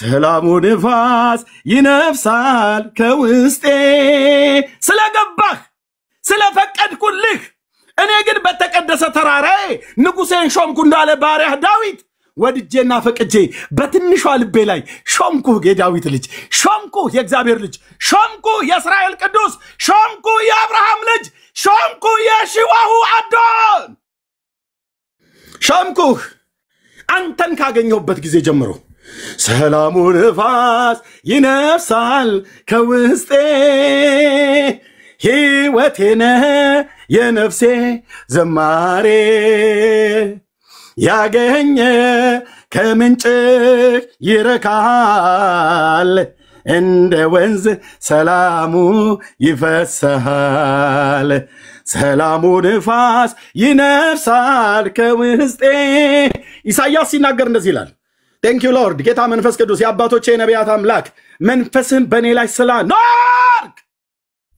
ሰላሙ ንፋስ ይነፍሳል ከውስጤ ስለገባህ ስለፈቀድኩልህ እኔ ግን በተቀደሰ ተራራዬ ንጉሴን ሾምኩ እንዳለ ባሪያህ ዳዊት ወድጄና ፈቅጄ በትንሿ ልቤ ላይ ሾምኩህ የዳዊት ልጅ ሾምኩህ የእግዚአብሔር ልጅ ሾምኩህ የእስራኤል ቅዱስ ሾምኩህ የአብርሃም ልጅ ሾምኩህ የሺዋሁ አዶን ሾምኩህ አንተን ካገኘሁበት ጊዜ ጀምሮ ሰላሙ ንፋስ ይነፍሳል ከውስጤ ሕይወቴነ የነፍሴ ዘማሬ ያገኘ ከምንጭ ይረካል እንደ ወንዝ ሰላሙ ይፈሳል ሰላሙ ንፋስ ይነፍሳል ከውስጤ ኢሳይያስ ሲናገር እንደዚህ ይላል Thank you Lord ጌታ መንፈስ ቅዱስ የአባቶቼ ነቢያት አምላክ መንፈስን በኔ ላይ ስላኖርክ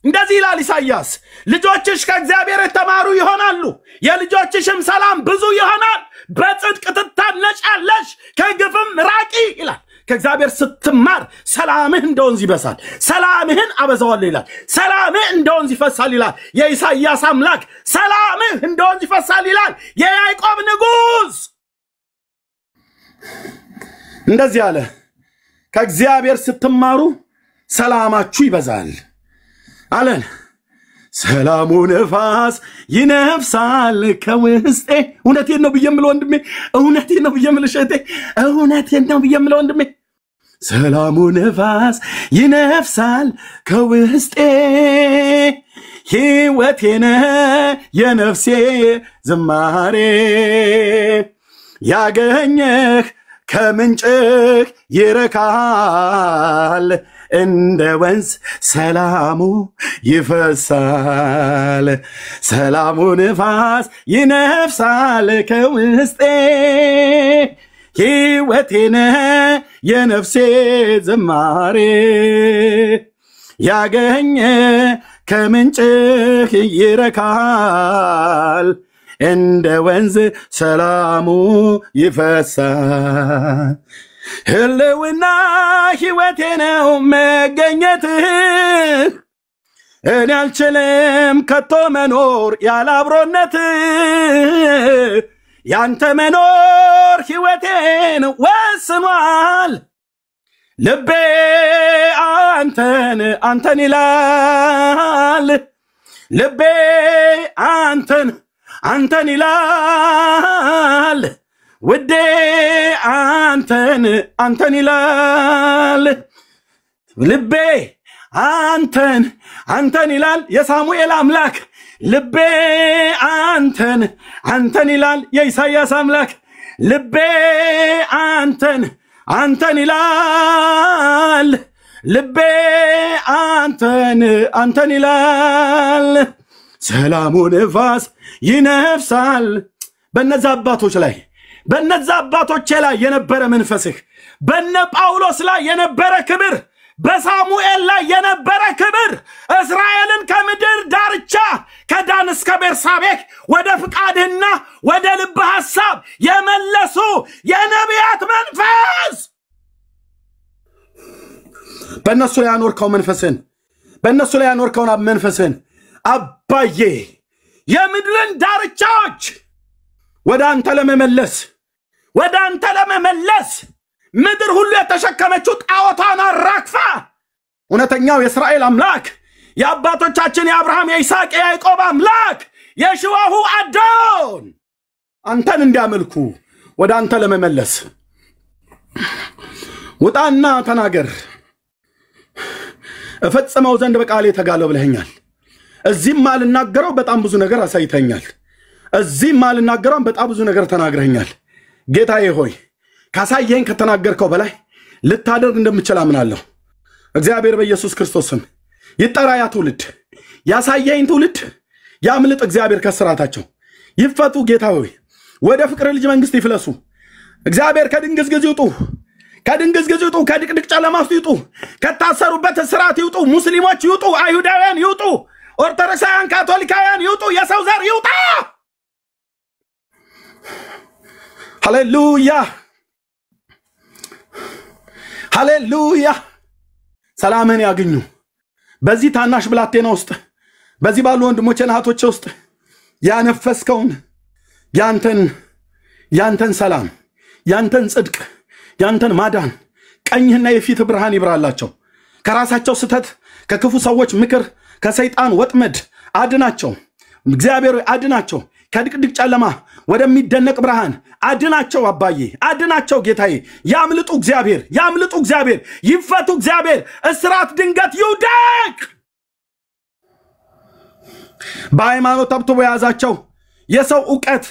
እንደዚህ ይላል ኢሳይያስ ልጆችሽ ከእግዚአብሔር የተማሩ ይሆናሉ የልጆችሽም ሰላም ብዙ ይሆናል በጽድቅ ትታነጫለሽ ከግፍም ራቂ ይላል ከእግዚአብሔር ስትማር ሰላምህ እንደ ወንዝ ይበሳል ሰላምህን አበዛዋለሁ ይላል ሰላምህ እንደ ወንዝ ይፈሳል ይላል የኢሳይያስ አምላክ ሰላምህ እንደ ወንዝ ይፈሳል ይላል የያዕቆብ ንጉስ እንደዚህ አለ ከእግዚአብሔር ስትማሩ ሰላማችሁ ይበዛል አለን ሰላሙ ንፋስ ይነፍሳል ከውስጤ እውነቴን ነው ብየምለው ወንድሜ እውነቴን ነው ብየምለው እህቴ እውነቴን ነው ብየምለው ወንድሜ ሰላሙ ንፋስ ይነፍሳል ከውስጤ ሕይወቴነ የነፍሴ ዝማሬ ያገኘህ ከምንጭህ ይረካል እንደ ወንዝ ሰላሙ ይፈሳል ሰላሙ ንፋስ ይነፍሳል ከውስጤ ሕይወቴነ የነፍሴ ዝማሬ ያገኘ ከምንጭህ ይረካል እንደ ወንዝ ሰላሙ ይፈሳል ህልውና ሕይወቴ ነው መገኘትህ እኔ አልችልም ከቶ መኖር ያለ አብሮነትህ ያንተ መኖር ሕይወቴን ወስኗል ልቤ አንተን ይላል ልቤ አንተን ይላል ውዴ አንተን ይላል ልቤ አንተን ይላል የሳሙኤል አምላክ ልቤ አንተን ይላል የኢሳይያስ አምላክ ልቤ አንተን ይላል ልቤ አንተን ይላል ሰላሙ ንፋስ ይነፍሳል በነዛ አባቶች ላይ የነበረ መንፈስህ በነ ጳውሎስ ላይ የነበረ ክብር በሳሙኤል ላይ የነበረ ክብር እስራኤልን ከምድር ዳርቻ ከዳን እስከ ቤርሳቤህ ወደ ፍቃድና ወደ ልብ ሐሳብ የመለሱ የነቢያት መንፈስ በእነሱ ላይ ያኖርከው መንፈስን አባዬ የምድርን ዳርቻዎች ወደ አንተ ለመመለስ ምድር ሁሉ የተሸከመችው ጣዖቷን አራግፋ እውነተኛው የእስራኤል አምላክ የአባቶቻችን የአብርሃም የይስሐቅ የያዕቆብ አምላክ የሺዋሁ አዶን አንተን እንዲያመልኩ ወደ አንተ ለመመለስ ውጣና ተናገር እፈጽመው ዘንድ በቃሌ ተጋለው ብለኸኛል እዚህም ማልናገረው በጣም ብዙ ነገር አሳይተኛል እዚህም ማልናገረው በጣም ብዙ ነገር ተናግረኛል ጌታዬ ሆይ ካሳየኝ ከተናገርከው በላይ ልታደርግ እንደምችል አምናለሁ እግዚአብሔር በኢየሱስ ክርስቶስ ስም ይጠራ ያ ትውልድ ያሳየኝ ትውልድ ያምልጥ እግዚአብሔር ከስራታቸው ይፈቱ ጌታ ሆይ ወደ ፍቅር ልጅ መንግስት ይፍለሱ እግዚአብሔር ከድንግዝግዝ ይውጡ ከድቅድቅ ጨለማ ውስጥ ይውጡ ከታሰሩበት እስራት ይውጡ ሙስሊሞች ይውጡ አይሁዳውያን ይውጡ ኦርቶዶክሳውያን ካቶሊካውያን ይውጡ የሰው ዘር ይውጣ ሃሌሉያ ሃሌሉያ ሰላምን ያገኙ በዚህ ታናሽ ብላቴና ውስጥ በዚህ ባሉ ወንድሞቼና እህቶቼ ውስጥ ያነፈስከውን ያንተን ሰላም ያንተን ጽድቅ ያንተን ማዳን ቀኝህና የፊት ብርሃን ይብራላቸው ከራሳቸው ስተት ከክፉ ሰዎች ምክር ከሰይጣን ወጥመድ አድናቸው እግዚአብሔር አድናቸው ከድቅድቅ ጨለማ ወደሚደነቅ ብርሃን አድናቸው አባዬ አድናቸው ጌታዬ ያምልጡ እግዚአብሔር ይፈቱ እግዚአብሔር እስራት ድንገት ይውደቅ በሃይማኖት ተብትቦ ያዛቸው የሰው ዕውቀት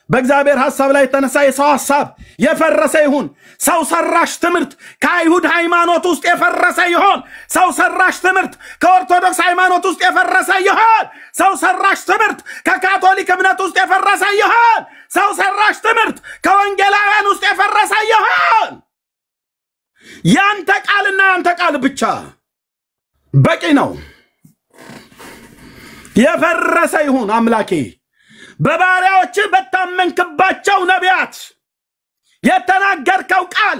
በእግዚአብሔር ሐሳብ ላይ ተነሳ የሰው ሐሳብ የፈረሰ ይሁን ሰው ሰራሽ ትምህርት ከአይሁድ ሃይማኖት ውስጥ የፈረሰ ይሁን ሰው ሰራሽ ትምህርት ከኦርቶዶክስ ሃይማኖት ውስጥ የፈረሰ ይሁን ሰው ሰራሽ ትምህርት ከካቶሊክ እምነት ውስጥ የፈረሰ ይሁን ሰው ሰራሽ ትምህርት ከወንጌላውያን ውስጥ የፈረሰ ይሁን ያንተ ቃል ብቻ በቂ ነው የፈረሰ ይሁን አምላኬ በባሪያዎች በታመንክባቸው ነቢያት የተናገርከው ቃል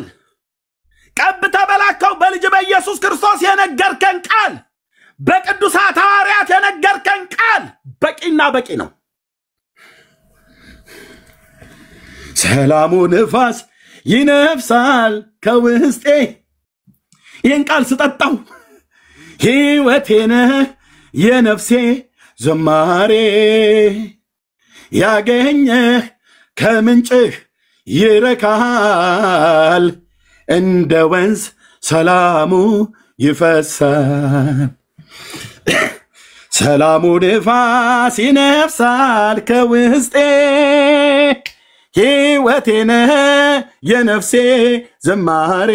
ቀብተ በላከው በልጅ በኢየሱስ ክርስቶስ የነገርከን ቃል በቅዱሳት ሐዋርያት የነገርከን ቃል በቂና በቂ ነው ሰላሙ ንፋስ ይነፍሳል ከውስጤ ይህን ቃል ስጠጣው ሕይወቴን የነፍሴ ዘማሬ ያገኘህ ከምንጭህ ይረካል እንደ ወንዝ ሰላሙ ይፈሳል ሰላሙ ንፋስ ይነፍሳል ከውስጤ ሕይወቴን የነፍሴ ዘማሬ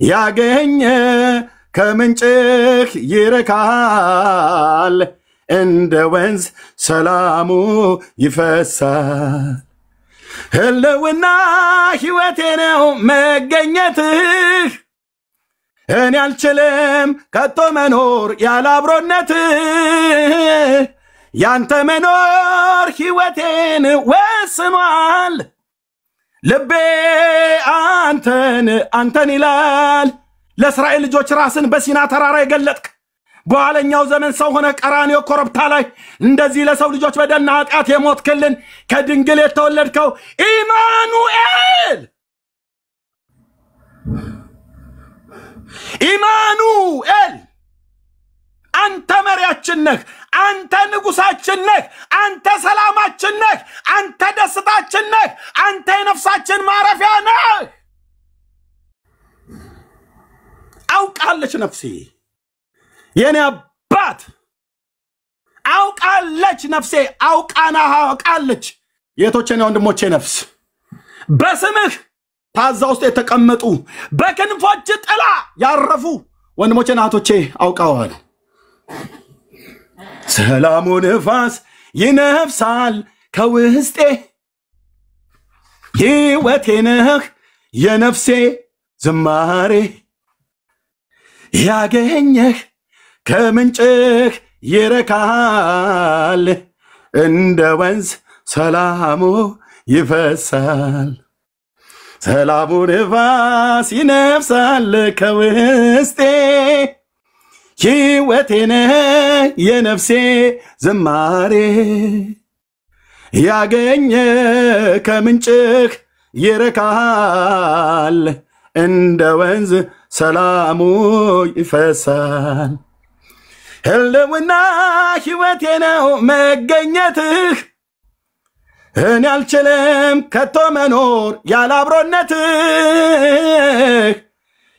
ያገኘህ ከምንጭህ ይረካል እንደ ወንዝ ሰላሙ ይፈሳል ህልውና ሕይወቴ ነው መገኘትህ እኔ አልችልም ከቶ መኖር ያለ አብሮነትህ ያንተ መኖር ሕይወቴን ወስኗል ልቤ አንተን ይላል ለእስራኤል ልጆች ራስን በሲና ተራራ የገለጥክ በኋለኛው ዘመን ሰው ሆነ ቀራንዮ ኮረብታ ላይ እንደዚህ ለሰው ልጆች በደልና ኃጢአት የሞትክልን ከድንግል የተወለድከው ኢማኑኤል አንተ መሪያችን ነህ አንተ ንጉሳችን ነህ አንተ ሰላማችን ነህ አንተ ደስታችን ነህ አንተ የነፍሳችን ማረፊያ ነህ አውቃለች ነፍሴ የኔ አባት አውቃለች ነፍሴ አውቃለች የቶቼና ወንድሞቼ ነፍስ በስምህ ታዛ ውስጥ የተቀመጡ በክንፎች ጥላ ያረፉ ወንድሞቼና እህቶቼ አውቀዋል ሰላሙ ንፋስ ይነፍሳል ከውስጤ ሕይወቴ ነህ የነፍሴ ዝማሬ ያገኘህ ከምንጭህ ይረካል እንደ ወንዝ ሰላሙ ይፈሳል ሰላሙ ንፋስ ይነፍሳል ከውስጤ ሕይወቴ ነህ የነፍሴ ዝማሬ ያገኘህ ከምንጭህ ይረካል እንደ ወንዝ ሰላሙ ይፈሳል ህልውና ሕይወቴ ነው መገኘትህ እኔ አልችልም ከቶ መኖር ያለ አብሮነትህ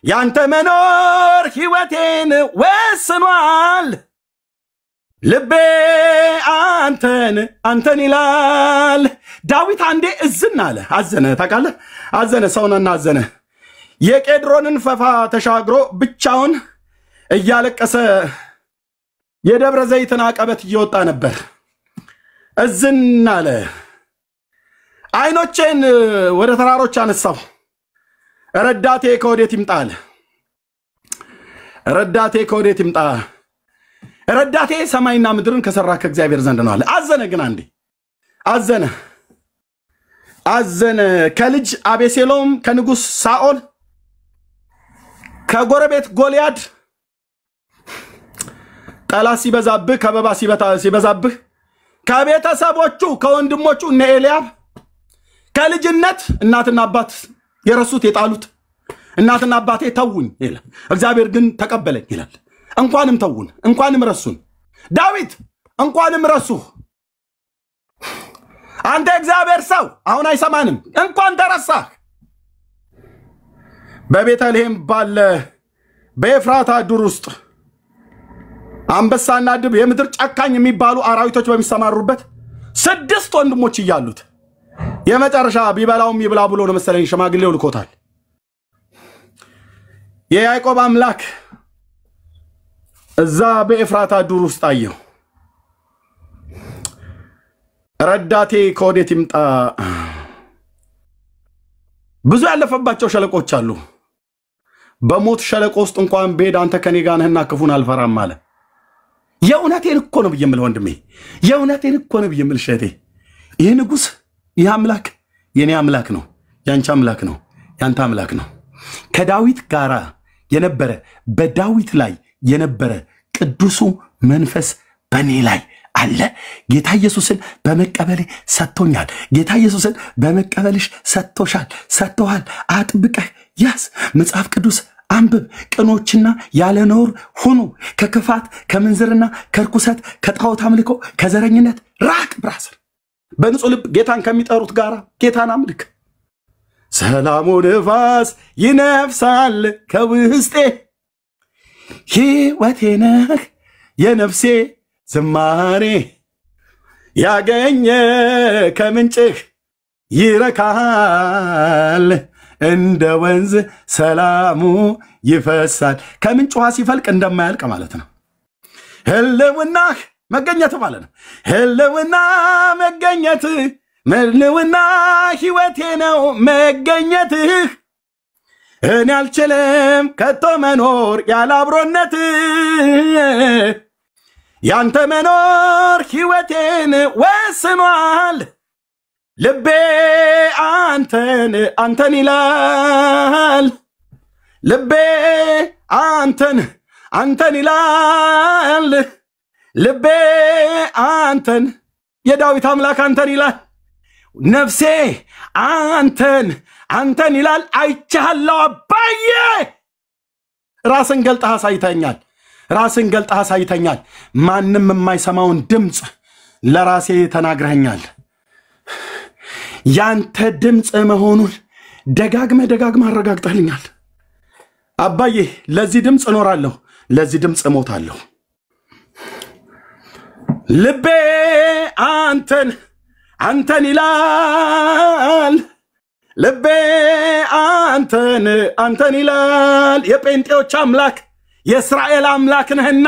ያንተ መኖር ሕይወቴን ወስኗል ልቤ አንተን ይላል ዳዊት አንዴ እዝን አለ አዘነ ታውቃለህ አዘነ ሰውነና አዘነ የቄድሮንን ፈፋ ተሻግሮ ብቻውን እያለቀሰ የደብረ ዘይትን አቀበት እየወጣ ነበር እዝን አለ አይኖቼን ወደ ተራሮች አነሳው ረዳቴ ከወዴት ይምጣል ረዳቴ ሰማይና ምድርን ከሰራ ከእግዚአብሔር ዘንድ ነው አለ አዘነ ግን አንዴ አዘነ ከልጅ አቤሴሎም ከንጉስ ሳኦል ከጎረቤት ጎልያድ ጠላት ሲበዛብህ ከበባ ሲበዛብህ ከቤተሰቦቹ ከወንድሞቹ እነ ኤልያብ ከልጅነት እናትና አባት የረሱት የጣሉት እናትና አባቴ ተውኝ ይላል እግዚአብሔር ግን ተቀበለኝ ይላል እንኳንም ተውን እንኳንም ረሱን ዳዊት እንኳንም ረሱ አንተ እግዚአብሔር ሰው አሁን አይሰማንም እንኳን ተረሳህ በቤተልሔም ባለ በኤፍራታ ዱር ውስጥ አንበሳና ድብ የምድር ጫካኝ የሚባሉ አራዊቶች በሚሰማሩበት 6 ወንድሞች ይያሉት የመጨረሻ ቢበላውም ይብላ ብሎ ነው መሰለኝ ሽማግሌው ልኮታል የያዕቆብ አምላክ እዛ በኤፍራታ ዱር ውስጥ አየው ረዳቴ ከወዴት ይምጣ ብዙ ያለፈባቸው ሸለቆች አሉ በሞት ሸለቆ ውስጥ እንኳን በሄድ አንተ ከኔ ጋር ነህና ክፉን አልፈራም አለ የእውነቴን እኮ ነው ብየምል ወንድሜ የእውነቴን እኮ ነው ብየምል ሸቴ ይሄ ንጉስ ይሄ አምላክ የኔ አምላክ ነው ያንቺ አምላክ ነው ያንተ አምላክ ነው ከዳዊት ጋራ የነበረ በዳዊት ላይ የነበረ ቅዱሱ መንፈስ በኔ ላይ አለ ጌታ ኢየሱስን በመቀበል ሰጥቶኛል ጌታ ኢየሱስን በመቀበልሽ ሰጥቶሻል ሰጥቷል አጥብቀህ ያስ መጽሐፍ ቅዱስ አንብብ ቅኖችና ያለ ነውር ሁኑ ከክፋት ከምንዝርና ከርኩሰት ከጣዖት አምልኮ ከዘረኝነት ራቅ ብራዘር በንጹህ ልብ ጌታን ከሚጠሩት ጋራ ጌታን አምልክ ሰላሙ ንፋስ ይነፍሳል ከውስጤ ሕይወቴ ነህ የነፍሴ ዝማሬ ያገኘ ከምንጭህ ይረካል እንደ ወንዝ ሰላሙ ይፈሳል ከምንጭ ውሃ ሲፈልቅ እንደማያልቅ ማለት ነው ህልውናህ መገኘት ማለት ነው ህልውና መገኘት ህልውና ሕይወቴ ነው መገኘትህ እኔ አልችልም ከቶ መኖር ያለ አብሮነትህ ያንተ መኖር ሕይወቴን ወስኗል ልቤ አንተን ይላል ልቤ አንተን ይላል ልቤ የዳዊት አምላክ አንተን ይላል ነፍሴ አንተን ይላል አይቻለሁ አባዬ ራስን ገልጠህ አሳይተኛል ማንም የማይሰማውን ድምጽ ለራሴ ተናግረኛል ያንተ ድምጽ መሆኑን ደጋግመህ አረጋግጠህልኛል አባዬ ለዚህ ድምጽ እኖራለሁ ለዚህ ድምጽ እሞታለሁ ልቤ አንተን ይላል ልቤ አንተን ይላል የጴንጤዎች አምላክ የእስራኤል አምላክ ነህና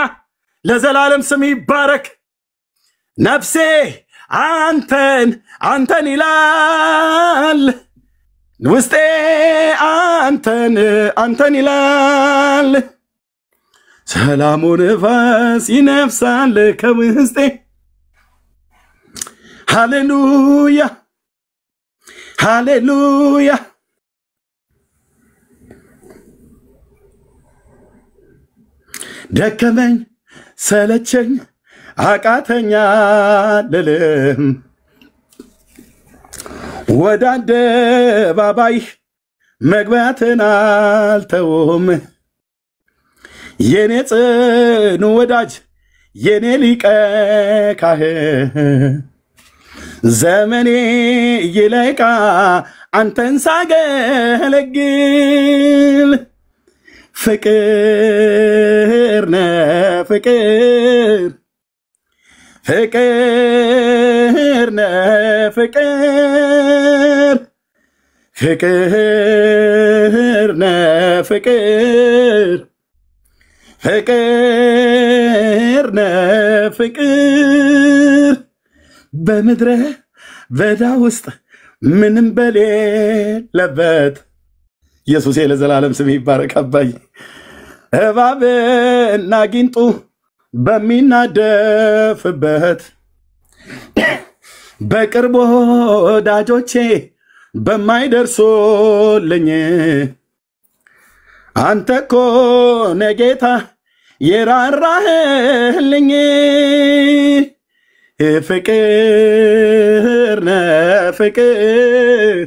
ለዘላለም ስም ይባረክ ነፍሴ አንተን ይላል ውስጤ አንተን ይላል ሰላሙ ንፋስ ይነፍሳል ከውስጤ ሃሌሉያ ሃሌሉያ ደከመኝ ሰለቸኝ አቃተኛ ልልም ወደ አደባባይ መግባትን አልተውም የኔ ጽኑ ወዳጅ የኔ ሊቀ ካህን ዘመኔ ይለቃ አንተን ሳገለግል ፍቅር ነህ ፍቅር ፍቅር ነህ ፍቅር በምድረ በዳ ውስጥ ምንም በሌለበት ኢየሱስ ለዘላለም ስም ይባረክ አባይ እባብና ጊንጡ በሚናደፍበት በቅርብ ወዳጆቼ በማይደርሱልኝ አንተ እኮ ነህ ጌታ የራራህልኝ ፍቅር ነህ ፍቅር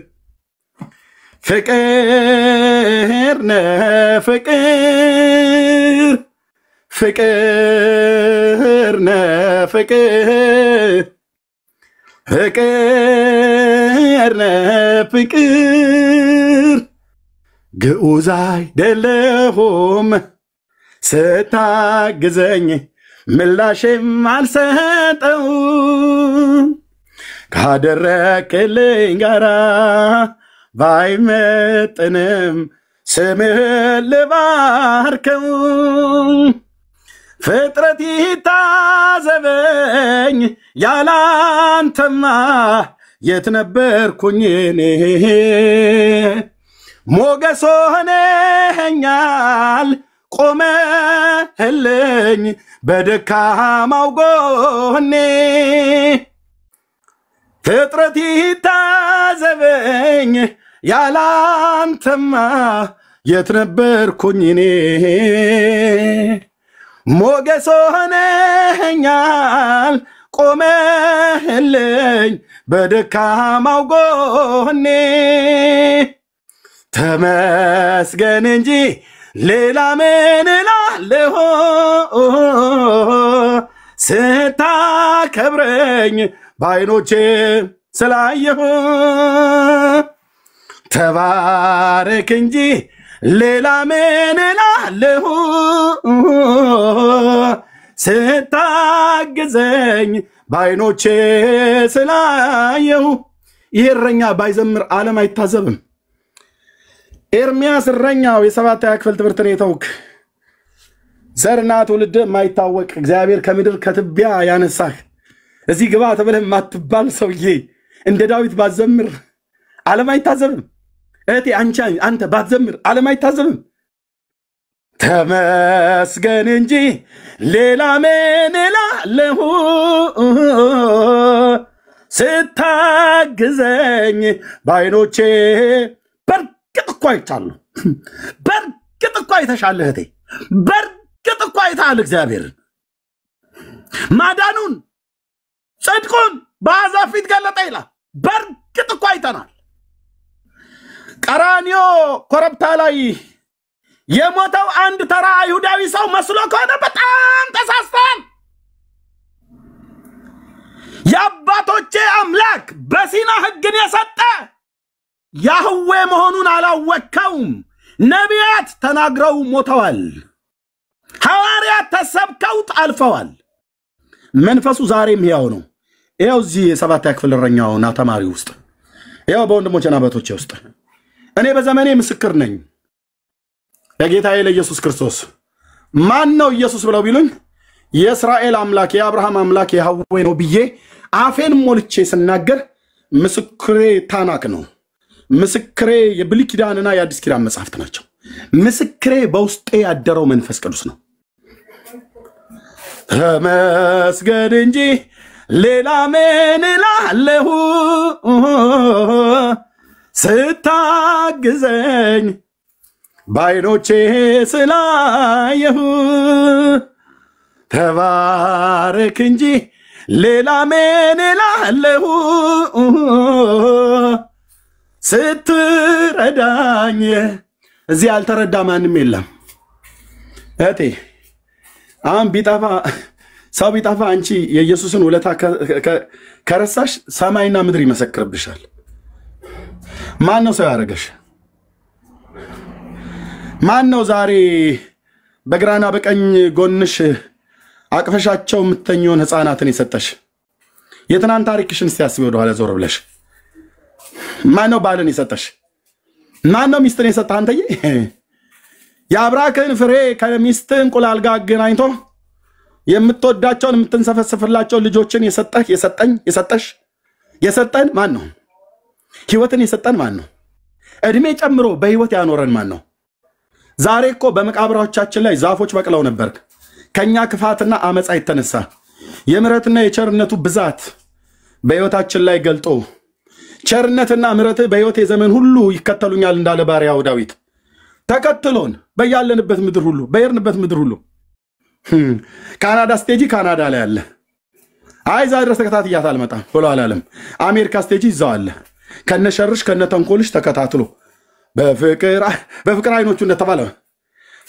ፍቅር ነህ ፍቅር ፍቅር ነህ ፍቅር ፍቅር ነህ ፍቅር ግዑዝ አይደለሁም ስታግዘኝ ምላሽም አልሰጠው ካደረክልኝ ጋራ ባይመጥንም ስምህን ልባርከው ፍጥረት ይታዘበኝ ያላንተማ የት ነበርኩኝ እኔ ሞገስ ሆነኸኛል ቆመህልኝ በደካማው ጎኔ ፍጥረት ይታዘበኝ ያላንተማ የት ነበርኩኝ እኔ ሞገስ ሆነኸኛል ቆመህልኝ በደካማው ጎኔ ተመስገን እንጂ ሌላ ምን እላለሁ ስታከብረኝ በዓይኖቼ ስላየሁ ተባረክ እንጂ ሌላ ምን እላለሁ ስታግዘኝ በዓይኖቼ ስላየሁ ይህ እረኛ ባይዘምር ዓለም አይታዘብም ኤርሚያስ እረኛው የ7ኛ ክፍል ትምህርትን የተውክ ዘርና ትውልድ የማይታወቅ እግዚአብሔር ከምድር ከትቢያ ያነሳህ እዚህ ግባ ተብለህ ማትባል ሰውዬ እንደ ዳዊት ባትዘምር ዓለም አይታዘብም እቴ አንተ ባትዘምር ዓለም አይታዘብም ተመስገን እንጂ ሌላ ምን እላለሁ ስታግዘኝ በዓይኖቼ በርግጥ እኮ አይቻለሁ በርግጥ እኮ አይተሻለህ እቴ በርግጥ እኮ አይተሃል እግዚአብሔርን ማዳኑን ጽድቁን በአሕዛብ ፊት ገለጠ ይላል በርግጥ እኮ አይተናል ቀራንዮ ኮረብታ ላይ የሞተው አንድ ተራ አይሁዳዊ ሰው መስሎ ከሆነ በጣም ተሳስተሃል የአባቶቼ አምላክ በሲና ሕግን የሰጠ ያህዌ መሆኑን አላወቅከውም ነቢያት ተናግረው ሞተዋል ሐዋርያት ተሰብከው አልፈዋል መንፈሱ ዛሬም ሕያው ነው ይኸው እዚህ የ7ኛ ክፍል እረኛውና ተማሪ ውስጥ ይኸው በወንድሞቼና በእህቶቼ ውስጥ እኔ በዘመኔ ምስክር ነኝ ለጌታዬ ለኢየሱስ ክርስቶስ ማን ነው ኢየሱስ ብለው ቢሉኝ የእስራኤል አምላክ የአብርሃም አምላክ ያህዌ ነው ብዬ አፌን ሞልቼ ስናገር ምስክሬ ታናክ ነው ምስክሬ የብሉይ ኪዳንና የአዲስ ኪዳን መጻሕፍት ናቸው ምስክሬ በውስጤ ያደረው መንፈስ ቅዱስ ነው ተመስገን እንጂ ሌላ ምን እላለሁ ስታግዘኝ በዓይኖቼ ስላየሁ ተባረክ እንጂ ሌላ ምን እላለሁ ስትረዳኝ እዚህ ያልተረዳ ማንም የለም እቴ አሁን ቢጠፋ ሰው ቢጠፋ አንቺ የኢየሱስን ውለታ ከረሳሽ ሰማይና ምድር ይመሰክርብሻል ማን ነው ሰው ያረጋሽ ማን ነው ዛሬ በግራና በቀኝ ጎንሽ አቅፈሻቸው የምትተኙን ህፃናትን የሰጠሽ የትናንት ታሪክሽን ሲያስብ ወደ ኋላ ዞር ብለሽ ማን ነው ባልን የሰጠሽ ማን ነው ሚስትን የሰጠህ አንተዬ የአብራክን ፍሬ ከሚስት እንቁላል ጋር አገናኝቶ የምትወዳቸውን የምትንሰፈስፍላቸው ልጆችን የሰጠሽ የሰጠን ማን ነው ህይወትን የሰጠን ማን ነው እድሜ ጨምሮ በህይወት ያኖረን ማን ነው ዛሬ እኮ በመቃብራዎቻችን ላይ ዛፎች በቅለው ነበር ከኛ ክፋትና አመጻ የተነሳ የምሕረትና የቸርነቱ ብዛት በህይወታችን ላይ ገልጦ ቸርነትና ምሕረት በህይወቴ ዘመን ሁሉ ይከተሉኛል እንዳለ ባሪያው ዳዊት ተከትሎን በያለንበት ምድር ሁሉ በየርንበት ምድር ሁሉ ካናዳ ስቴጂ ካናዳ ላይ አለ አይዛ ድረስ ተከታትያት አልመጣም ብሎ አላለም አሜሪካ ስቴጂ ይዛው አለ ከነሸርሽ ከነተንኮልሽ ተከታትሎ በፍቅር አይኖቹ እንደተባለ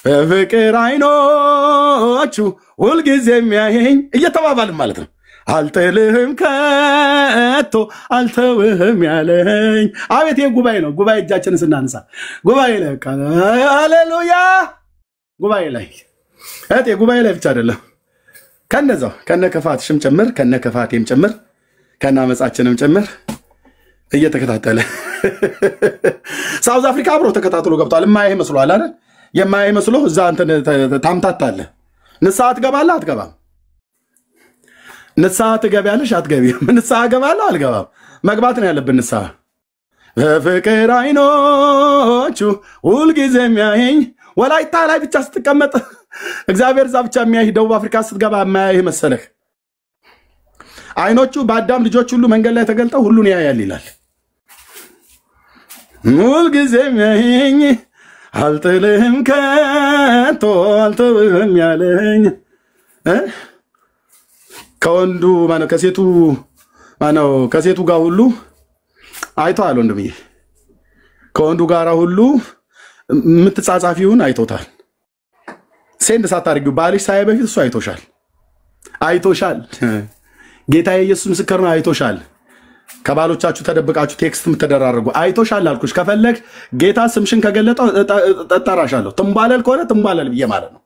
በፍቅር አይኖቹ ሁልጊዜ የሚያየኝ እየተባባልን ማለት ነው አልጥልህም ከቶ አልተውህም ያለኝ አቤት የጉባኤ ነው ጉባኤ እጃችንን ስናንሳ ጉባኤ ላይ ሃሌሉያ ጉባኤ ላይ ጉባኤ ላይ ብቻ አይደለም ከነዛው ከነከፋትሽም ጭምር ከነከፋቴም ጭምር ከናመጻችንም ጭምር እየተከታተለ ሳውዝ አፍሪካ አብሮ ተከታትሎ ገብቷል የማይሄ መስሏል አይደል የማይሄ መስሎ እዛ አንተ ታምታታለ ንስሐ ትገባለህ አትገባም ንስሐ ትገቢያለሽ አትገቢም ንስሐ ገባለሁ አልገባም መግባት ነው ያለብን ንስሐ በፍቅር አይኖቹ ሁልጊዜ የሚያየኝ ወላይታ ላይ ብቻ ስትቀመጥ እግዚአብሔር እዛ ብቻ የሚያይ ደቡብ አፍሪካ ስትገባ የማያይ መሰለህ አይኖቹ በአዳም ልጆች ሁሉ መንገድ ላይ ተገልጠው ሁሉን ያያል ይላል ሁልጊዜ የሚያየኝ አልጥልህም ከቶ አልተውህም ያለኝ ከወንዱ ማነው ከሴቱ ጋር ሁሉ አይቷል ወንድምዬ ከወንዱ ጋራ ሁሉ ምትጻጻፊውን አይቶታል ሴንድ ሳታርጊው ባልሽ ሳይ በፊት እሱ አይቶሻል ጌታ ኢየሱስ ምስክር ነው አይቶሻል ከባሎቻችሁ ተደብቃችሁ ቴክስት ምትደራረጉ አይቶሻል አልኩሽ ከፈለክ ጌታ ስምሽን ከገለጠው ተጠራሻለሁ ትምባለል ከሆነ ትምባለል ብዬ ማለት ነው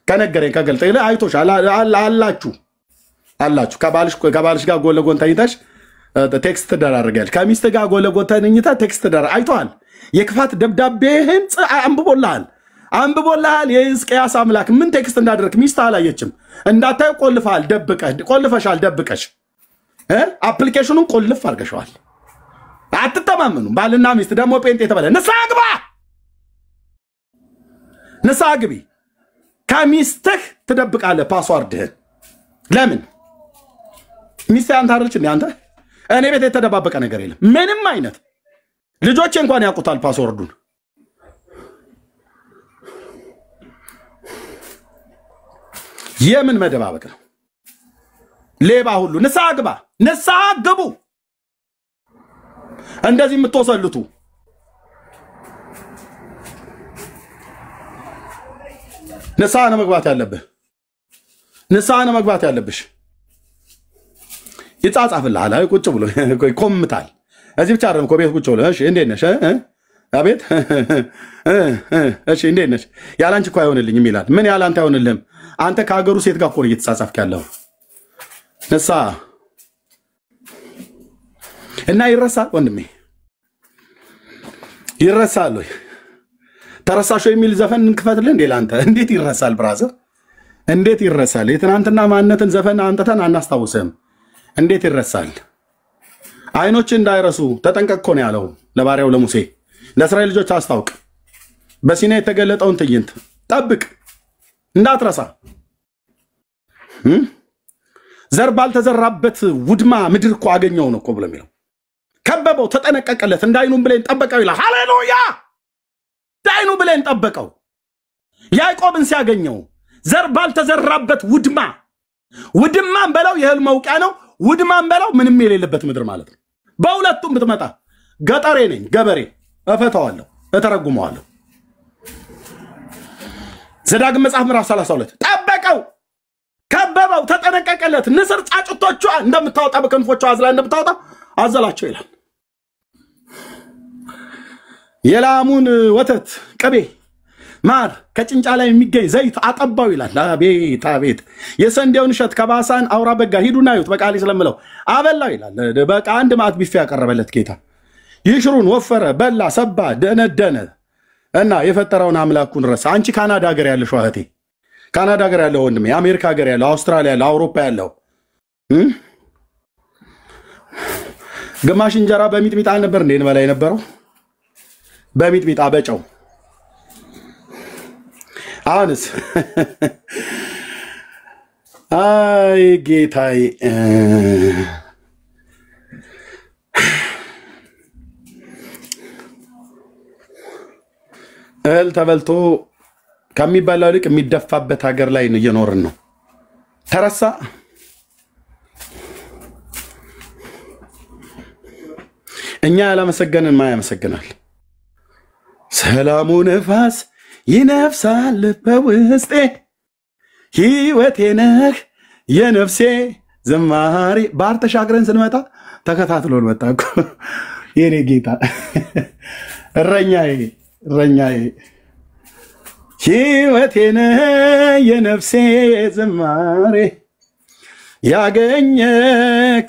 ከነገረኝ ከገልጠ ይለ አይቶሻል አላችሁ ከባልሽ ጋር ጎለጎን ተኝተሽ ቴክስት ተደራረጋለሽ ከሚስት ጋር ጎለጎን ተኝታ ቴክስት ተደራ አይቷል የክፋት ደብዳቤህን አንብቦልሃል የሕዝቅያስ አምላክ ምን ቴክስት እንዳደረክ ሚስት አላየችም እንዳታይ ቆልፈሻል ደብቀሽ አፕሊኬሽኑን ቆልፍ አርገሻል አትተማመኑ ባልና ሚስት ደግሞ ጴንጤ ተባለ ንስሐ ግቢ ከሚስትህ ትደብቃለህ ፓስዋርድህን ለምን ሚስት አንተ አይደለች እንዴ አንተ እኔ ቤት የተደባበቀ ነገር የለም ምንም አይነት ልጆች እንኳን ያውቁታል ፓስወርዱን የምን መደባበቅ ነው ሌባ ሁሉ ንስሐ ግቡ እንደዚህ የምትወሰልቱ ንስሐ ነው መግባት ያለብሽ ይጻጻፍልሃል አይ ቁጭ ብሎ ይቆምታል እዚህ ብቻ አይደለም ኮቤት ቁጭ ብሎ እሺ እንዴት ነሽ አቤት እሺ እንዴት ነሽ ያላንቺ እኮ አይሆንልኝም ይላል ምን ያላንተ አይሆንልህም አንተ ከሀገሩ ሴት ጋር እኮ እየተጻጻፍክ ያለው ንስሐ እና ይረሳል ወንድሜ ይረሳል ወይ ተረሳሾ የሚል ዘፈን እንክፈትልህ እንዴ ላንተ እንዴት ይረሳል ብራዘር እንዴት ይረሳል የትናንትና ማንነትን ዘፈን አንተተን አናስታውስም እንዴት ይረሳል አይኖች እንዳይረሱ ተጠንቀቅ ነው ያለው ለባሪያው ለሙሴ ለእስራኤል ልጆች አስታውቅ በሲና የተገለጠውን ትዕይንት ጠብቅ እንዳትረሳ ዘር ባልተዘራበት ውድማ ምድር እኮ አገኘው ነው እኮ ብሎ የሚለው ከበበው ተጠነቀቀለት እንዳይኑም ብለን ጠበቀው ይላል ሃሌሉያ ዳይኑ ብለን ጠበቀው ያዕቆብን ሲያገኘው ዘር ባልተዘራበት ውድማን በለው የህል መውቂያ ነው ውድማን በለው ምንም የሌለበት ምድር ማለት ነው በሁለቱም ብትመጣ ገጠሬ ነኝ ገበሬ እፈታዋለሁ እተረጉመዋለሁ ዘዳግም መጽሐፍ ምዕራፍ 32 ጠበቀው ከበበው ተጠነቀቀለት ንስር ጫጭቶቿ እንደምታወጣ በከንፎቿ አዝላ እንደምታወጣ አዘላቸው ይላል የላሙን ወተት ቅቤ ማር ከጭንጫ ላይ የሚገኝ ዘይት አጠባው ይላል አቤት የሰንዴውን እሸት ከባሳን አውራ በጋ ሂዱና ይዩት በቃሊ ስለምለው አበላው ይላል በቃ አንድ ማት ቢፍ ያቀረበለት ጌታ ይሽሩን ወፈረ በላ ሰባ ደነደነ እና የፈጠረውን አምላኩን ረሳ አንቺ ካናዳ ሀገር ያለሽ እህቴ ካናዳ ሀገር ያለው ወንድሜ አሜሪካ ሀገር ያለው አውስትራሊያ ያለው አውሮፓ ያለው ግማሽ እንጀራ በሚጥሚጣ ነበር እንዴ እንበላ የነበረው በሚጥሚጣ በጨው አሁንስ አይ ጌታዬ እህል ተበልቶ ከሚበላው ልቅ የሚደፋበት ሀገር ላይ እየኖርን ነው። ተረሳ። እኛ ያላመሰገንን ማን ያመሰግናል? ሰላሙ ነፋስ ይነፍሳል በውስጤ ሕይወቴ ነህ የነፍሴ ዝማሬ። ባህር ተሻግረን ስንመጣ ተከታትሎን መጣ እኮ የኔ ጌታ እረኛዬ እረኛዬ ሕይወቴ ነህ የነፍሴ ዝማሬ ያገኘ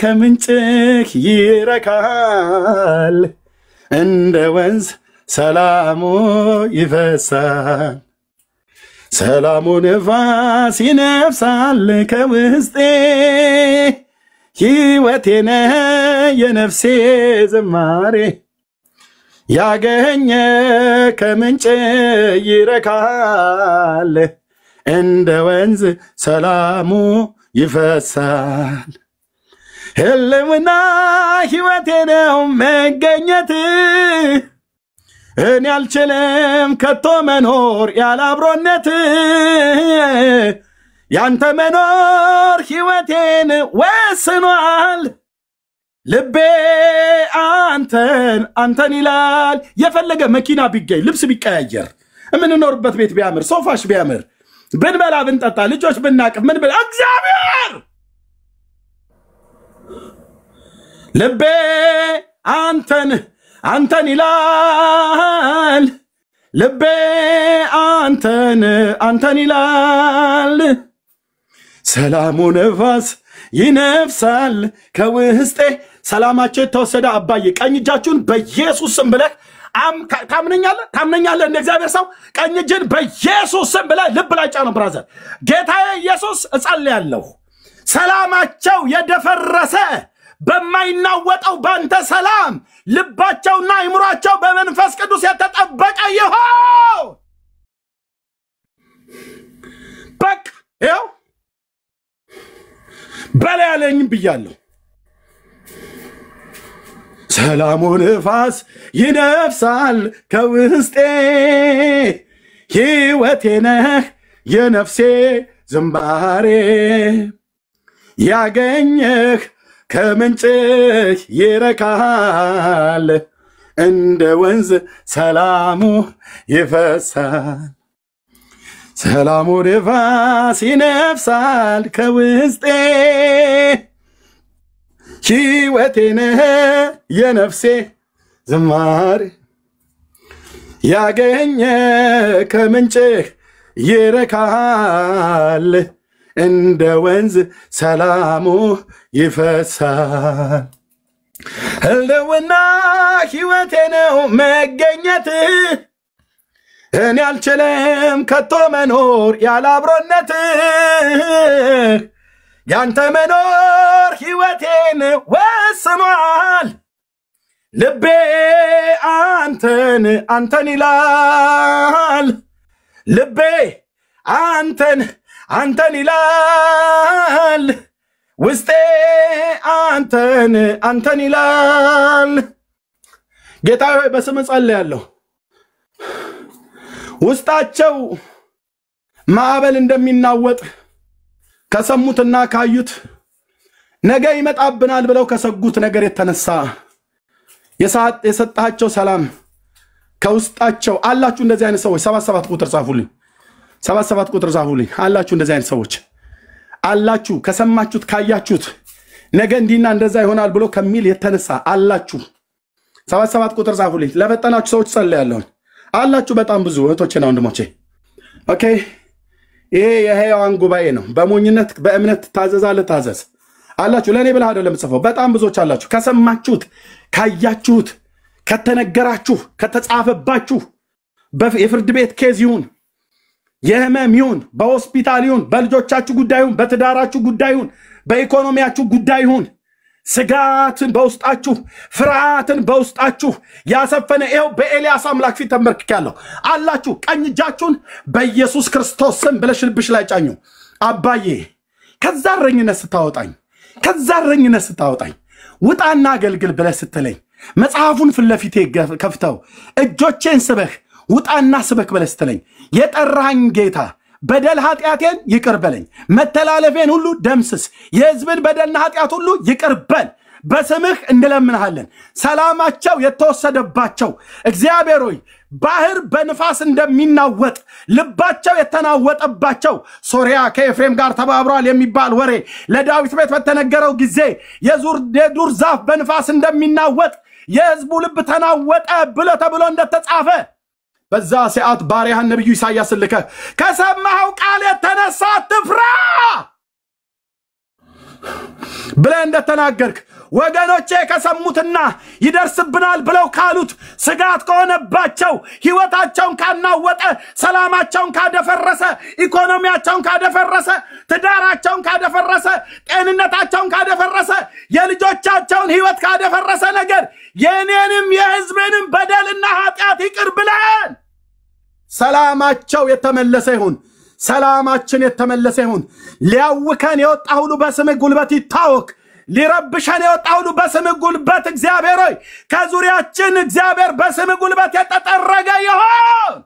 ከምንጭህ ይረካል እንደ ወንዝ ሰላሙ ይፈሳል። ሰላሙ ነፋስ ይነፍሳል ከውስጤ ሕይወቴ ነህ የነፍሴ ዝማሬ ያገኘ ከምንጭ ይረካል እንደ ወንዝ ሰላሙ ይፈሳል። ህልውና ሕይወቴ ነው መገኘት እኔ አልችልም ከቶ መኖር ያለ አብሮነት ያንተ መኖር ሕይወቴን ወስኗል። ልቤ አንተን ይላል። የፈለገ መኪና ቢገኝ ልብስ ቢቀያየር የምንኖርበት ቤት ቢያምር ሶፋሽ ቢያምር ብንበላ ብንጠጣ ልጆች ብናቅፍ ምን ብል እግዚአብሔር ልቤ አንተን ይላል። ልቤ አንተን ይላል። ሰላሙ ነፋስ ይነፍሳል ከውስጤ። ሰላማቸው የተወሰደ አባዬ ቀኝ እጃችሁን በኢየሱስ ስም ብለህ ታምነኛለህ? እንደ እግዚአብሔር ሰው ቀኝ እጅን በኢየሱስ ስም ብለህ ልብ ላይ ጫነው። ብራዘር ጌታዬ ኢየሱስ እጸልያለሁ ሰላማቸው የደፈረሰ በማይናወጠው ባንተ ሰላም ልባቸውና አይምሯቸው በመንፈስ ቅዱስ የተጠበቀ ይሁን። በቃ ይኸው በላይ ያለኝ ብያለሁ። ሰላሙ ነፋስ ይነፍሳል ከውስጤ ሕይወቴ ነህ የነፍሴ ዝማሬ ያገኘህ ከምንጭህ ይረካል እንደ ወንዝ ሰላሙ ይፈሳል። ሰላሙ ነፋስ ይነፍሳል ከውስጤ ሕይወቴ ነህ የነፍሴ ዝማሬ ያገኘ ከምንጭህ ይረካል እንደ ወንዝ ሰላሙ ይፈሳል። ህልውና ሕይወቴ ነው መገኘት እኔ አልችልም ከቶ መኖር ያለ አብሮነት ያንተ መኖር ሕይወቴን ወስኗል። ልቤ አንተን ይላል። ልቤ አንተን ይላል። ውስጤ አንተን ይላል። ጌታ ሆይ በስም ጸልያለሁ። ውስጣቸው ማዕበል እንደሚናወጥ ከሰሙትና ካዩት ነገ ይመጣብናል ብለው ከሰጉት ነገር የተነሳ የሰጣቸው ሰላም ከውስጣቸው አላችሁ። እንደዚህ አይነት ሰዎች 77 ቁጥር ጻፉልኝ። 77 ቁጥር ጻፉልኝ። አላችሁ እንደዚህ አይነት ሰዎች አላችሁ። ከሰማችሁት ካያችሁት ነገ እንዲና እንደዛ ይሆናል ብሎ ከሚል የተነሳ አላችሁ። 77 ቁጥር ጻፉልኝ። ለፈጠናችሁ ሰዎች ጸልያለሁ። አላችሁ በጣም ብዙ እህቶችና ወንድሞቼ። ኦኬ ይሄ የሕያዋን ጉባኤ ነው። በሞኝነት በእምነት ታዘዝ አላችሁ። ለኔ ብለህ አይደለም ጽፈው። በጣም ብዙዎች አላችሁ። ከሰማችሁት ካያችሁት ከተነገራችሁ ከተጻፈባችሁ የፍርድ ቤት ኬዝ ይሁን የህመም ይሁን በሆስፒታል ይሁን በልጆቻችሁ ጉዳይ ይሁን በትዳራችሁ ጉዳይ ይሁን በኢኮኖሚያችሁ ጉዳይ ይሁን ስጋትን በውስጣችሁ ፍርሃትን በውስጣችሁ ያሰፈነ ይኸው በኤልያስ አምላክ ፊት ተንበርክኬያለሁ አላችሁ። ቀኝ እጃችሁን በኢየሱስ ክርስቶስ ስም ብለሽ ልብሽ ላይ ጫኙ። አባዬ ከዛ እረኝነት ስታወጣኝ ውጣና አገልግል ብለህ ስትለኝ መጽሐፉን ፊት ለፊቴ ከፍተው እጆቼን ስበህ ውጣና ስበክ በለስተለኝ የጠራኝ ጌታ በደል ኃጢአቴን ይቅር በለኝ መተላለፌን ሁሉ ደምስስ የሕዝብን በደልና ኃጢአት ሁሉ ይቅር በል በስምህ እንለምንሃለን ሰላማቸው የተወሰደባቸው እግዚአብሔር ሆይ ባህር በንፋስ እንደሚናወጥ ልባቸው የተናወጠባቸው ሶሪያ ከኤፍሬም ጋር ተባብሯል የሚባል ወሬ ለዳዊት ቤት በተነገረው ጊዜ የዱር ዛፍ በንፋስ እንደሚናወጥ የሕዝቡ ልብ ተናወጠ ተብሎ እንደተጻፈ በዛ ሰዓት ባሪያህን ነብዩ ኢሳይያስ ልከ ከሰማኸው ቃል የተነሳ አትፍራ ብለህ እንደተናገርክ ወገኖቼ ከሰሙትና ይደርስብናል ብለው ካሉት ስጋት ከሆነባቸው ህይወታቸውን ካናወጠ ሰላማቸውን ካደፈረሰ ኢኮኖሚያቸውን ካደፈረሰ ትዳራቸውን ካደፈረሰ ጤንነታቸውን ካደፈረሰ የልጆቻቸውን ህይወት ካደፈረሰ ነገር የኔንም የሕዝብንም በደልና ኃጢአት ይቅር ብለን ሰላማቸው የተመለሰ ይሁን ሰላማችን የተመለሰ ይሁን ሊያውከን የወጣ ሁሉ በስምህ ጉልበት ይታወክ ሊረብሸን የወጣ ሁሉ በስምህ ጉልበት እግዚአብሔር ሆይ ከዙሪያችን እግዚአብሔር በስምህ ጉልበት የተጠረገ ይሁን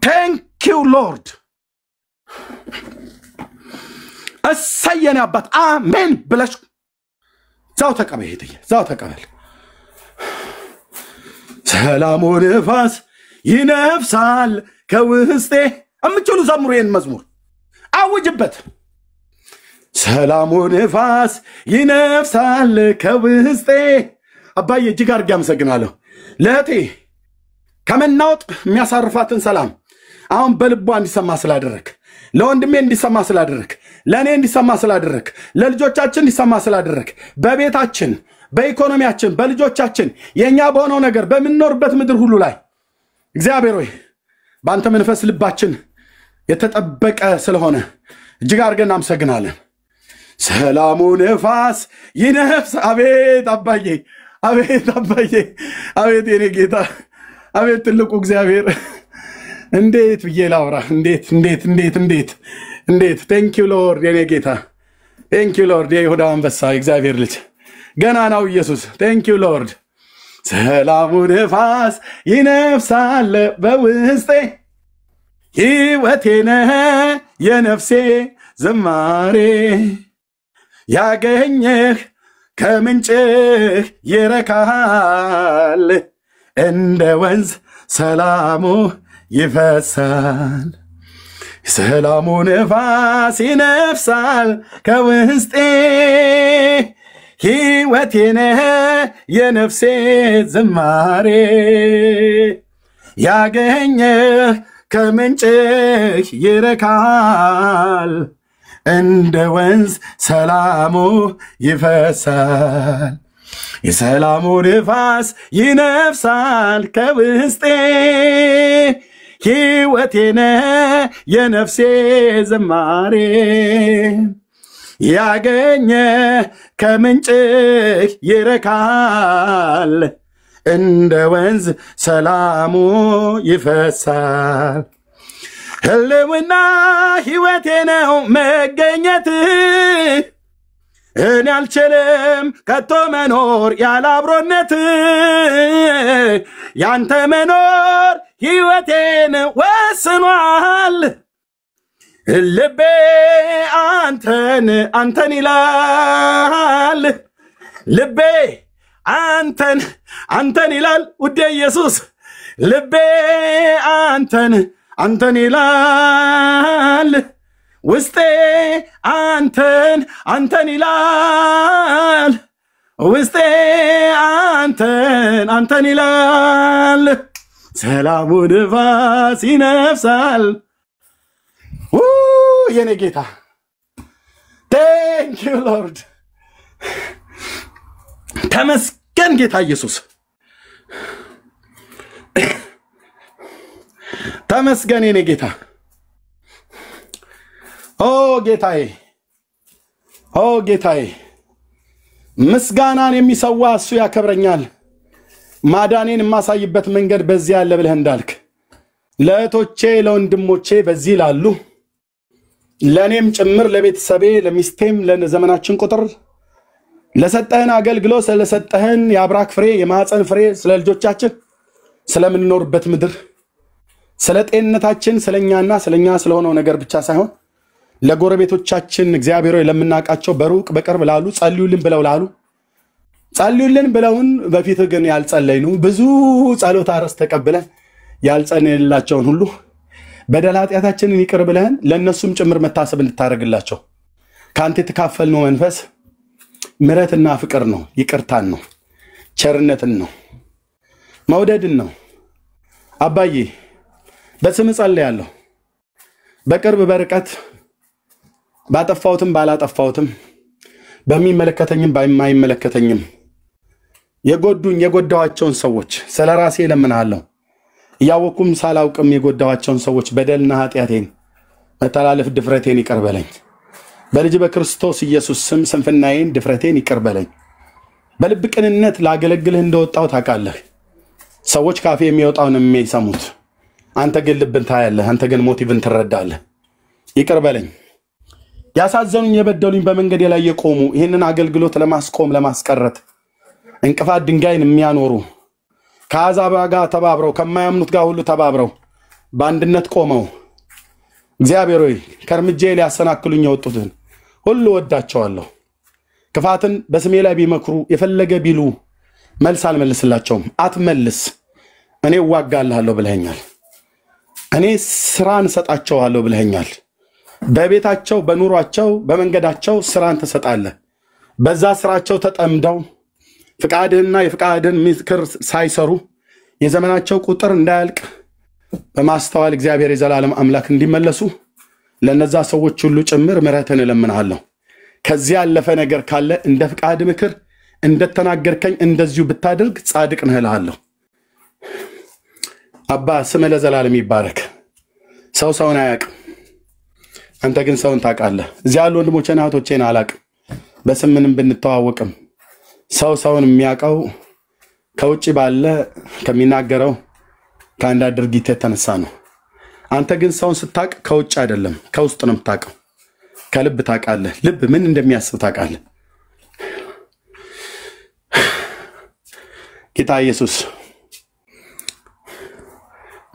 Thank you Lord እሰየን አባት አሜን ብለሽ ዛው ተቀበል ሰላሙ ንፋስ ይነፍሳል ከውስጤ እምትሉ ዘምሩ ይሄን መዝሙር አውጅበት ሰላሙ ንፋስ ይነፍሳል ከውስጤ አባዬ እጅግ አድርጌ አመሰግናለሁ ለእቴ ከመናወጥ የሚያሳርፋትን ሰላም አሁን በልቧ እንዲሰማ ስላደረክ ለወንድሜ እንዲሰማ ስላደረክ ለኔ እንዲሰማ ስላደረክ ለልጆቻችን እንዲሰማ ስላደረክ በቤታችን በኢኮኖሚያችን በልጆቻችን የኛ በሆነው ነገር በመኖርበት ምድር ሁሉ ላይ እግዚአብሔር ሆይ ባንተ መንፈስ ልባችን የተጠበቀ ስለሆነ እጅግ አድርገን እናመሰግናለን ሰላሙ ንፋስ ይነፍስ አቤት አባዬ አቤት የኔ ጌታ አቤት ትልቁ እግዚአብሔር እንዴት ብዬ ላውራ እንዴት Thank you Lord የኔ ጌታ Thank you Lord የይሁዳ አንበሳ እግዚአብሔር ልጅ ገና ነው ኢየሱስ Thank you Lord ሰላሙ ንፋስ ይነፍሳል በውስጤ ሕይወቴ ነህ የነፍሴ ዝማሬ ያገኘህ ከምንጭህ ይረካል እንደ ወንዝ ሰላሙ ይፈሳል ሰላሙ ንፋስ ይነፍሳል ከውስጤ ሕይወቴ ነህ የነፍሴ ዝማሬ ያገኘህ ከምንጭህ ይረካል እንደ ወንዝ ሰላሙ ይፈሳል የሰላሙ ንፋስ ይነፍሳል ከውስጤ ሕይወቴ ነህ የነፍሴ ዝማሬ ያገኘህ ከምንጭህ ይረካል እንደ ወንዝ ሰላሙ ይፈሳል ህልውና ሕይወቴ ነው መገኘትህ እኔ አልችልም ከቶ መኖር ያለ አብሮነትህ ያንተ መኖር ሕይወቴን ወስኗል ልቤ አንተን ይላል ልቤ አንተን ይላል ውዴ ኢየሱስ ልቤ አንተን ይላል ውስጤ አንተን ይላል ውስጤ አንተን ይላል ሰላሙ ንፋስ ይነፍሳል የኔ ጌታ Thank you Lord ተመስገን ጌታ ኢየሱስ ተመስገን የኔ ጌታ ጌታዬ ምስጋናን የሚሰዋ እሱ ያከብረኛል ማዳኔን የማሳይበት መንገድ በዚህ ያለ ብለህ እንዳልክ ለእህቶቼ ለወንድሞቼ በዚህ ላሉ ለኔም ጭምር ለቤተሰቤ ለሚስቴም ለዘመናችን ቁጥር ለሰጠህን አገልግሎት ስለሰጠህን የአብራክ ፍሬ የማህፀን ፍሬ ስለ ልጆቻችን ስለምንኖርበት ምድር ስለ ጤንነታችን ስለኛና ስለኛ ስለሆነው ነገር ብቻ ሳይሆን ለጎረቤቶቻችን እግዚአብሔር ሆይ ለምናቃቸው በሩቅ በቅርብ ላሉ ጸልዩልን ብለው ላሉ ጸልዩልን ብለውን በፊት ግን ያልጸለይኑ ብዙ ጸሎት አርስ ተቀብለን ያልጸለይላቸውን ሁሉ በደል ኃጢአታችንን ይቅር ብለን ለነሱም ጭምር መታሰብ እንድታረግላቸው ካንተ የተካፈልነው መንፈስ ምሕረትና ፍቅር ነው ይቅርታን ነው ቸርነትን ነው መውደድን ነው አባዬ በስም ጸልያለሁ በቅርብ በርቀት ባጠፋውትም ባላጠፋውትም በሚመለከተኝም ባይማይመለከተኝም የጎዱኝ የጎዳዋቸውን ሰዎች ስለራሴ ለምንሃለሁ ያወኩም ሳላውቅም የጎዳዋቸውን ሰዎች በደልና ኃጢአቴን መተላለፍ ድፍረቴን ይቅር በለኝ በልጅ በክርስቶስ ኢየሱስ ስም ስንፍናዬን ድፍረቴን ይቅር በለኝ በልብ ቅንነት ላገለግልህ እንደወጣው ታውቃለህ ሰዎች ካፌ የሚወጣውን የሚሰሙት አንተ ግን ልብን ታያለህ አንተ ግን ሞቲቭን ትረዳለህ ይቅር በለኝ ያሳዘኑኝ የበደሉኝ በመንገድ ላይ የቆሙ ይሄንን አገልግሎት ለማስቆም ለማስቀረት እንቅፋት ድንጋይን የሚያኖሩ ከአሕዛብ ጋር ተባብረው ከማያምኑት ጋር ሁሉ ተባብረው በአንድነት ቆመው እግዚአብሔር ሆይ ከርምጄ ሊያሰናክሉኝ የወጡትን ሁሉ ወዳቸዋለሁ ክፋትን በስሜ ላይ ቢመክሩ የፈለገ ቢሉ መልስ አልመልስላቸውም አትመልስ እኔ ዋጋለሁ ብለኛል እኔ ስራን ሰጣቸዋለሁ ብለኛል በቤታቸው በኑሯቸው በመንገዳቸው ስራን ተሰጣለህ በዛ ስራቸው ተጠምደው ፍቃድህና የፍቃድን ምክር ሳይሰሩ የዘመናቸው ቁጥር እንዳያልቅ በማስተዋል እግዚአብሔር የዘላለም አምላክ እንዲመለሱ ለነዛ ሰዎች ሁሉ ጭምር ምሕረትን እለምናለሁ ከዚህ ያለፈ ነገር ካለ እንደ ፍቃድ ምክር እንደተናገርከኝ እንደዚሁ ብታደርግ ጻድቅ ነህ እልሃለሁ አባ ስም ለዘላለም ይባረክ ሰው ሰውን አያውቅም አንተ ግን ሰውን ታውቃለህ እዚህ ያሉ ወንድሞቼና እህቶቼን አላውቅም በስም ምንም ብንተዋወቅም ሰው ሰውን የሚያውቀው ከውጪ ባለ ከሚናገረው ከአንድ ድርጊት የተነሳ ነው አንተ ግን ሰውን ስታውቅ ከውጭ አይደለም ከውስጥ ነው የምታውቀው ከልብ ታውቃለህ ልብ ምን እንደሚያስብ ታውቃለህ ጌታ ኢየሱስ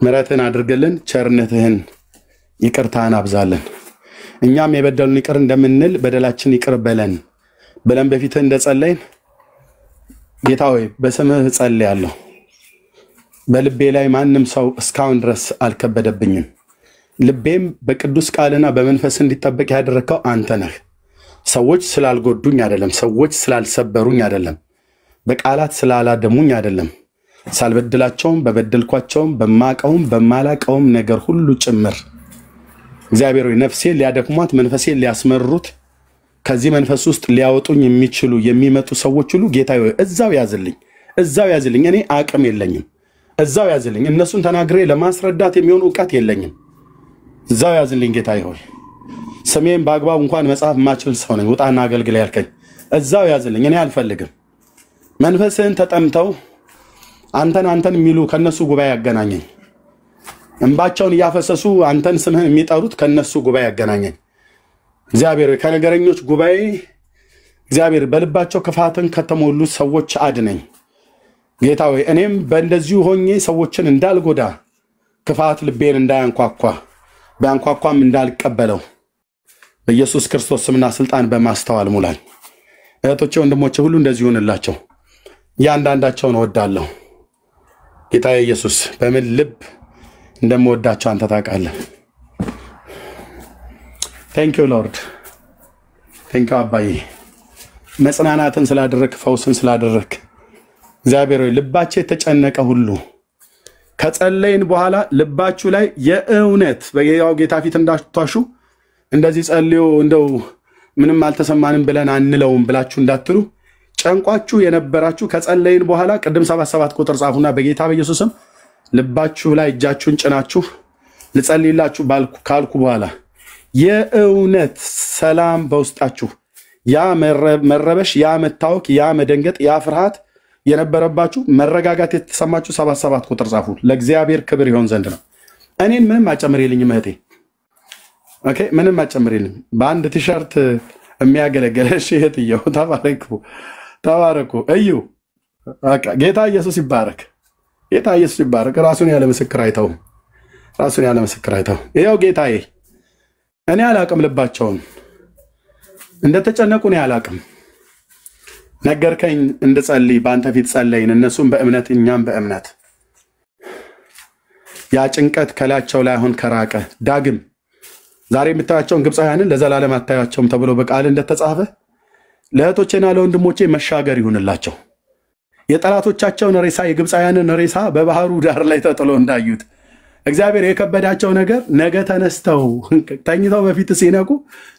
ምሕረትን አድርግልን ቸርነትህን ይቅርታህን አብዛልን እኛም የበደሉን ይቅር እንደምንል በደላችን ይቅር በለን ብለን በፊትህ እንደጸለይን ጌታ ሆይ በስምህ ጸልያለሁ በልቤ ላይ ማንም ሰው እስካሁን ድረስ አልከበደብኝም ልቤም በቅዱስ ቃልና በመንፈስ እንዲጠበቅ ያደረከው አንተ ነህ ሰዎች ስላልጎዱኝ አይደለም ሰዎች ስላልሰበሩኝ አይደለም በቃላት ስላላደሙኝ አይደለም ሳልበድላቸውም በበደልኳቸውም በማቀውም በማላቀውም ነገር ሁሉ ጭምር እግዚአብሔር ሆይ ነፍሴን ሊያደክሟት መንፈሴን ሊያስመሩት ከዚህ መንፈስ ውስጥ ሊያወጡኝ የሚችሉ የሚመጡ ሰዎች ሁሉ ጌታ ሆይ እዛው ያዝልኝ እኔ አቅም የለኝም እዛው ያዝልኝ እነሱን ተናግሬ ለማስረዳት የሚሆን ዕውቀት የለኝም እዛው ያዝልኝ ጌታ ሆይ ስሜን በአግባብ እንኳን መጻፍ ማችል ሰው ነኝ ውጣና አገልግል ያልከኝ እዛው ያዝልኝ እኔ አልፈልግም መንፈስህን ተጠምተው አንተን የሚሉ ከነሱ ጉባኤ ያገናኘኝ እንባቸውን ያፈሰሱ አንተን ስምህን የሚጠሩት ከነሱ ጉባኤ ያገናኘኝ እግዚአብሔር ከነገረኞች ጉባኤ እግዚአብሔር በልባቸው ክፋትን ከተሞሉ ሰዎች አድነኝ ጌታ ሆይ እኔም በእንደዚሁ ሆኜ ሰዎችን እንዳልጎዳ ክፋት ልቤን እንዳያንኳኳ በአንኳኳም እንዳልቀበለው በኢየሱስ ክርስቶስ ስምና ስልጣን በማስተዋል ሙላኝ እህቶቼ ወንድሞቼ ሁሉ እንደዚሁ ሆነላቸው ያንዳንዳቸውን ወዳለሁ ጌታ ኢየሱስ በምን ልብ እንደምወዳቸው አንተ ታውቃለህ Thank you Lord Thank you አባዬ መጽናናትን ስላደረክ ፈውስን ስላደረክ እግዚአብሔር ሆይ ልባቸው የተጨነቀ ሁሉ ከጸለይን በኋላ ልባችሁ ላይ የእውነት በጌታው ጌታ ፊት እንዳትዋሹ እንደዚህ ጸልዩ እንደው ምንም አልተሰማንም ብለን አንለውም ብላችሁ እንዳትሉ ጨንቋችሁ የነበራችሁ ከጸለይን በኋላ ቅድም 77 ቁጥር ጻፉና በጌታ በኢየሱስም ልባችሁ ላይ እጃችሁን ጭናችሁ ልጸልይላችሁ ካልኩ በኋላ የእውነት ሰላም በውስጣችሁ ያ መረበሽ ያ መታወክ ያ መደንገጥ ያ ፍርሃት የነበረባችሁ መረጋጋት የተሰማችሁ 77 ቁጥር ጻፉ ለእግዚአብሔር ክብር ይሆን ዘንድ ነው እኔን ምንም አጨምሪልኝ እህቴ ኦኬ ምንም አጨምሪልኝ በአንድ ቲሸርት የሚያገለግል እሺ እህትየው ተባረኩ እዩ በቃ ጌታ ኢየሱስ ይባረክ ጌታ ኢየሱስ ይባረክ ራሱን ያለ ምስክር አይተው ይሄው ጌታዬ እኔ አላቅም ልባቸውን እንደተጨነቁ ነው ያላቅም ነገርከኝ እንድጸልይ ባንተ ፊት ጸለይን እነሱም በእምነት እኛም በእምነት ያ ጭንቀት ከላቸው ላይ አሁን ከራቀ ዳግም ዛሬ የምታያቸውን ግብፃውያንን ለዘላለም አታያቸውም ተብሎ በቃል እንደተጻፈ ለእህቶቼና ለወንድሞቼ መሻገር ይሁንላቸው የጠላቶቻቸውን ሬሳ የግብፃውያንን ሬሳ በባህሩ ዳር ላይ ተጥሎ እንዳዩት እግዚአብሔር የከበዳቸው ነገር ነገ ተነስተው ተኝተው በፊት ሲነቁ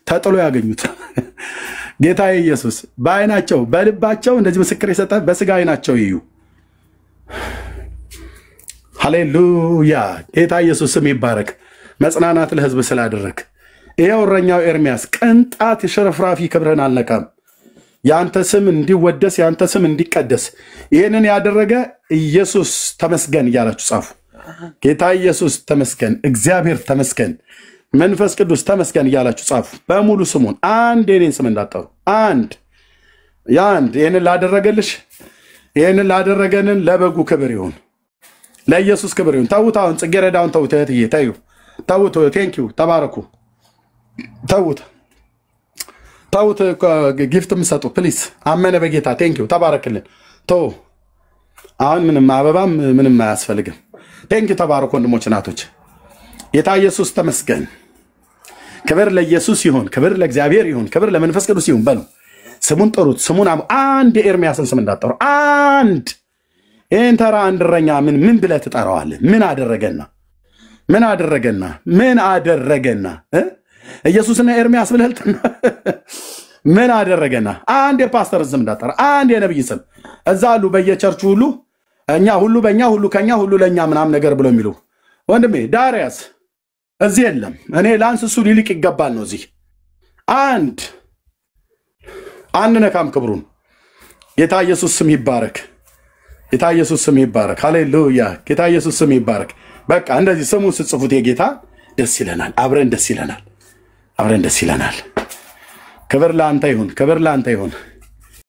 ተጥሎ ያገኙት ጌታ ኢየሱስ በአይናቸው በልባቸው እንደዚህ ምስክር የሰጠ በስጋ አይናቸው ይዩ ሃሌሉያ ጌታ ኢየሱስ ስም ይባረክ መጽናናት ለሕዝብ ስላደረክ ይሄው እረኛው ኤርሚያስ ቅንጣት የሽርፍራፊ ክብርን አልነካም ያንተ ስም እንዲወደስ ያንተ ስም እንዲቀደስ ይሄንን ያደረገ ኢየሱስ ተመስገን እያላችሁ ጻፉ ጌታ ኢየሱስ ተመስገን እግዚአብሔር ተመስገን መንፈስ ቅዱስ ተመስገን እያላችሁ ጻፉ በሙሉ ስሙን አንድ የኔን ስም እንዳጠሩ አንድ ይሄንን ላደረገልሽ ይሄንን ላደረገንን ለበጉ ክብር ይሁን ለኢየሱስ ክብር ይሁን ተውት አሁን ጽጌረዳውን ተውት እህትዬ ተውት ቴንክ ዩ ተባረኩ ተውት ጊፍት ምሰጡ ፕሊዝ አመነ በጌታ ቴንክ ዩ ተባረክልን ተው አሁን ምንም አበባም ምንም አያስፈልግም ቴንክ ዩ ተባረኩ ወንድሞች እናቶች ጌታ ኢየሱስ ተመስገን ክብር ለኢየሱስ ይሁን ክብር ለእግዚአብሔር ይሁን ክብር ለመንፈስ ቅዱስ ይሁን በሉ ስሙን ጥሩት ስሙን አንድ የኤርሚያስን ስም እንዳጠሩ አንድ ይህን ተራ አንድ እረኛ ምን ብለህ ትጠራዋለህ ምን አደረገና ኢየሱስና ኤርሚያስ ብለህ ምን አደረገና አንድ የፓስተር ስም እንዳጠራ አንድ የነብይ ስም እዛ አሉ በየቸርቹ ሁሉ እኛ ሁሉ በእኛ ሁሉ ከኛ ሁሉ ለኛ ምናም ነገር ብሎ የሚሉ ወንድሜ ዳሪያስ እዚህ የለም እኔ ላንስሱ ሊልቅ ይገባል ነው እዚህ አንድ ነካም ክብሩን ጌታ ኢየሱስ ስም ይባረክ ሃሌሉያ ጌታ ኢየሱስ ስም ይባረክ በቃ እንደዚህ ስሙን ጽፉት የጌታ ደስ ይለናል አብረን ደስ ይለናል ክብር ላንተ ይሁን